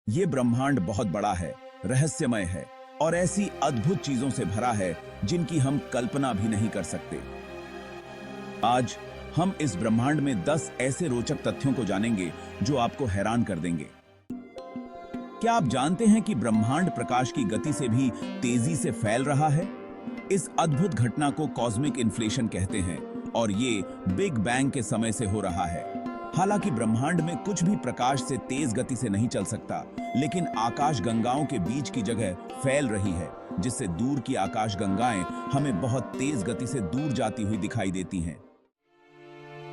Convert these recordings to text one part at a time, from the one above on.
ये ब्रह्मांड बहुत बड़ा है, रहस्यमय है और ऐसी अद्भुत चीजों से भरा है जिनकी हम कल्पना भी नहीं कर सकते। आज हम इस ब्रह्मांड में 10 ऐसे रोचक तथ्यों को जानेंगे जो आपको हैरान कर देंगे। क्या आप जानते हैं कि ब्रह्मांड प्रकाश की गति से भी तेजी से फैल रहा है? इस अद्भुत घटना को कॉस्मिक इन्फ्लेशन कहते हैं और ये बिग बैंग के समय से हो रहा है। हालांकि ब्रह्मांड में कुछ भी प्रकाश से तेज गति से नहीं चल सकता, लेकिन आकाश गंगाओं के बीच की जगह फैल रही है, जिससे दूर की आकाश गंगाएं हमें बहुत तेज गति से दूर जाती हुई दिखाई देती हैं।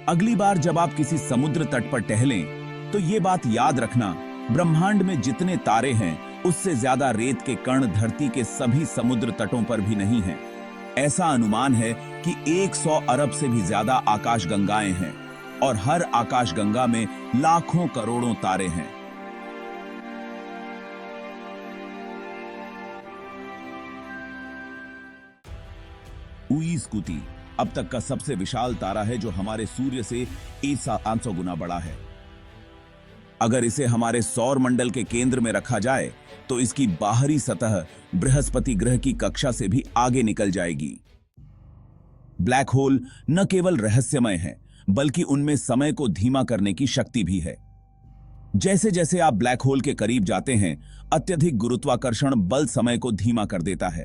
अगली बार जब आप किसी समुद्र तट पर टहलें, तो ये बात याद रखना, ब्रह्मांड में जितने तारे हैं, उससे ज्यादा रेत के कण धरती के सभी समुद्र तटों पर भी नहीं हैं। ऐसा अनुमान है कि 100 अरब से भी ज्यादा आकाशगंगाएं हैं और हर आकाशगंगा में लाखों करोड़ों तारे हैं। उईस्कुटी अब तक का सबसे विशाल तारा है, जो हमारे सूर्य से 500 गुना बड़ा है। अगर इसे हमारे सौर मंडल के केंद्र में रखा जाए तो इसकी बाहरी सतह बृहस्पति ग्रह की कक्षा से भी आगे निकल जाएगी। ब्लैक होल न केवल रहस्यमय है, बल्कि उनमें समय को धीमा करने की शक्ति भी है। जैसे जैसे आप ब्लैक होल के करीब जाते हैं, अत्यधिक गुरुत्वाकर्षण बल समय को धीमा कर देता है।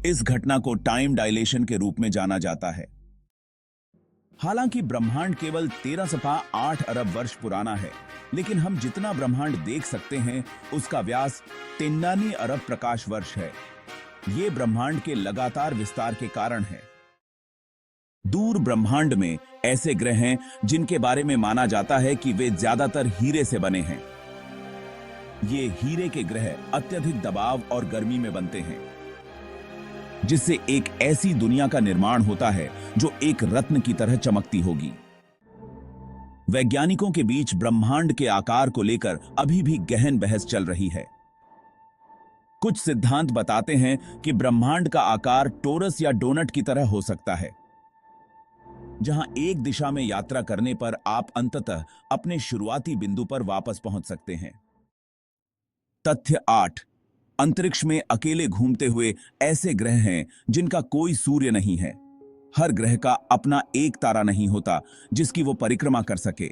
इस घटना को टाइम डायलेशन के रूप में जाना जाता है। हालांकि ब्रह्मांड केवल 13.8 अरब वर्ष पुराना है, लेकिन हम जितना ब्रह्मांड देख सकते हैं उसका व्यास 93 अरब प्रकाश वर्ष है। यह ब्रह्मांड के लगातार विस्तार के कारण है। दूर ब्रह्मांड में ऐसे ग्रह हैं जिनके बारे में माना जाता है कि वे ज्यादातर हीरे से बने हैं। ये हीरे के ग्रह अत्यधिक दबाव और गर्मी में बनते हैं, जिससे एक ऐसी दुनिया का निर्माण होता है जो एक रत्न की तरह चमकती होगी। वैज्ञानिकों के बीच ब्रह्मांड के आकार को लेकर अभी भी गहन बहस चल रही है। कुछ सिद्धांत बताते हैं कि ब्रह्मांड का आकार टोरस या डोनट की तरह हो सकता है, जहां एक दिशा में यात्रा करने पर आप अंततः अपने शुरुआती बिंदु पर वापस पहुंच सकते हैं। तथ्य 8, अंतरिक्ष में अकेले घूमते हुए ऐसे ग्रह हैं जिनका कोई सूर्य नहीं है। हर ग्रह का अपना एक तारा नहीं होता जिसकी वो परिक्रमा कर सके।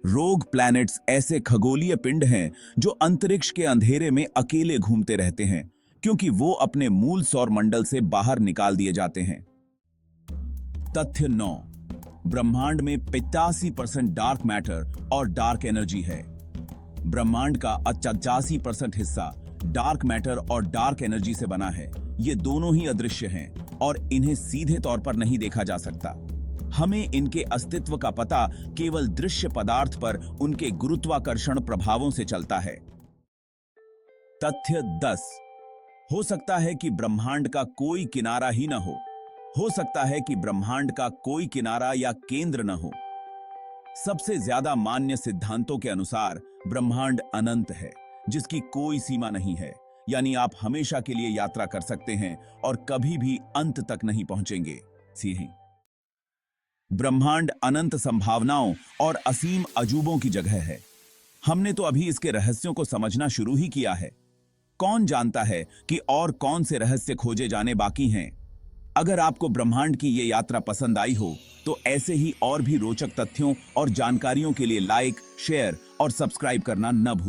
रोग प्लैनेट्स ऐसे खगोलीय पिंड हैं जो अंतरिक्ष के अंधेरे में अकेले घूमते रहते हैं, क्योंकि वो अपने मूल सौर मंडल से बाहर निकाल दिए जाते हैं। तथ्य 9, ब्रह्मांड में 85% डार्क मैटर और डार्क एनर्जी है। ब्रह्मांड का 85% हिस्सा डार्क मैटर और डार्क एनर्जी से बना है। ये दोनों ही अदृश्य हैं और इन्हें सीधे तौर पर नहीं देखा जा सकता। हमें इनके अस्तित्व का पता केवल दृश्य पदार्थ पर उनके गुरुत्वाकर्षण प्रभावों से चलता है। तथ्य 10, हो सकता है कि ब्रह्मांड का कोई किनारा ही न हो सकता है कि ब्रह्मांड का कोई किनारा या केंद्र न हो। सबसे ज्यादा मान्य सिद्धांतों के अनुसार ब्रह्मांड अनंत है, जिसकी कोई सीमा नहीं है, यानी आप हमेशा के लिए यात्रा कर सकते हैं और कभी भी अंत तक नहीं पहुंचेंगे। ब्रह्मांड अनंत संभावनाओं और असीम अजूबों की जगह है। हमने तो अभी इसके रहस्यों को समझना शुरू ही किया है। कौन जानता है कि और कौन से रहस्य खोजे जाने बाकी हैं। अगर आपको ब्रह्मांड की ये यात्रा पसंद आई हो, तो ऐसे ही और भी रोचक तथ्यों और जानकारियों के लिए लाइक, शेयर और सब्सक्राइब करना न भूलें।